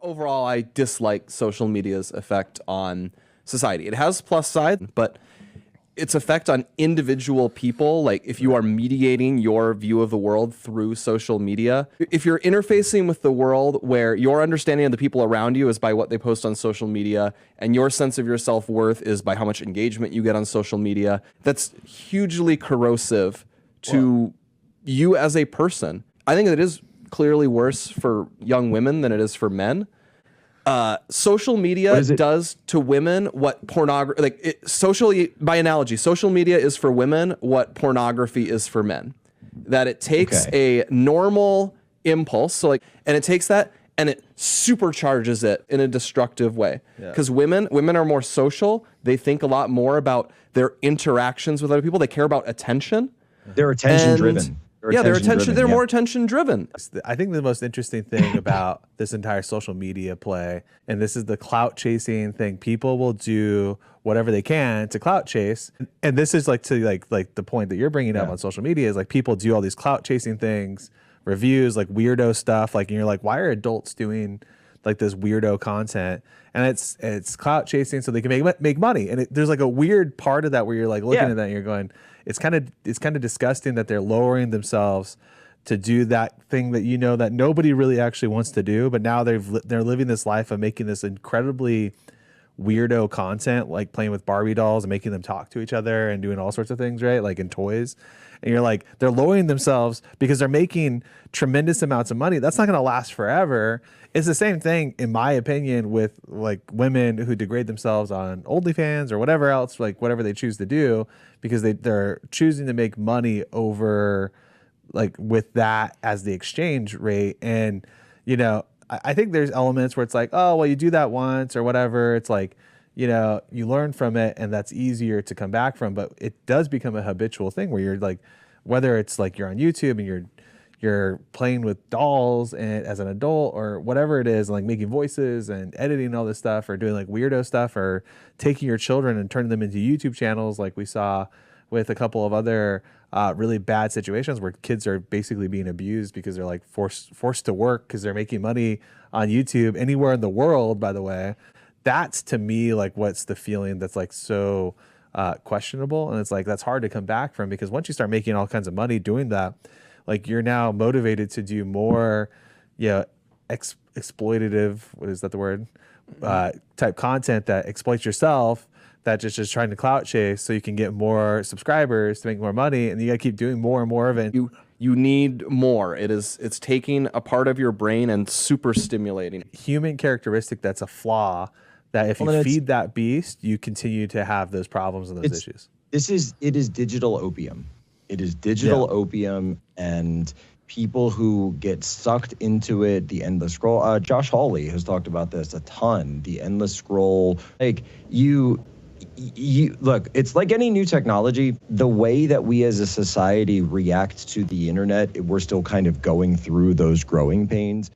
Overall, I dislike social media's effect on society. It has plus side, but its effect on individual people, like if you are mediating your view of the world through social media, if you're interfacing with the world where your understanding of the people around you is by what they post on social media and your sense of your self-worth is by how much engagement you get on social media, that's hugely corrosive to you as a person. I think it is clearly worse for young women than it is for men. Social media does to women what pornography, like socially, by analogy, social media is for women what pornography is for men. That it takes a normal impulse, so like, and it takes that and it supercharges it in a destructive way. Because women are more social. They think a lot more about their interactions with other people. They care about attention. They're attention driven. They're more attention driven. I think the most interesting thing about this entire social media play, and this is the clout chasing thing, people will do whatever they can to clout chase. And this is like the point that you're bringing up on social media is like people do all these clout chasing things, reviews, like weirdo stuff. Like, and you're like, why are adults doing like this weirdo content? And it's clout chasing so they can make money. And there's like a weird part of that where you're like looking at that and you're going, it's kind of disgusting that they're lowering themselves to do that thing that that nobody really actually wants to do, but now they're living this life of making this incredibly weirdo content, like playing with Barbie dolls and making them talk to each other and doing all sorts of things, right? Like in toys. And you're like, they're lowering themselves because they're making tremendous amounts of money. That's not going to last forever. It's the same thing, in my opinion, with like women who degrade themselves on OnlyFans or whatever else, like whatever they choose to do, because they're choosing to make money over like with that as the exchange rate. And, I think there's elements where it's like, oh, well, you do that once or whatever. It's like, you learn from it and that's easier to come back from. But it does become a habitual thing where you're like, whether it's like you're on YouTube and you're playing with dolls and as an adult or whatever it is, like making voices and editing all this stuff or doing like weirdo stuff or taking your children and turning them into YouTube channels like we saw with a couple of other really bad situations where kids are basically being abused because they're like forced to work because they're making money on YouTube anywhere in the world, by the way. That's to me like what's the feeling that's like so questionable. And it's like that's hard to come back from because once you start making all kinds of money doing that, like you're now motivated to do more exploitative, what is that the word? Type content that exploits yourself, that just trying to clout chase so you can get more subscribers to make more money, and you gotta keep doing more and more of it. You need more. It's taking a part of your brain and super stimulating. Human characteristic that's a flaw that if you feed that beast, you continue to have those problems and those issues. It is digital opium. It is digital opium, and people who get sucked into it, the endless scroll. Josh Hawley has talked about this a ton. The endless scroll, like you look, it's like any new technology. The way that we as a society react to the internet, we're still kind of going through those growing pains.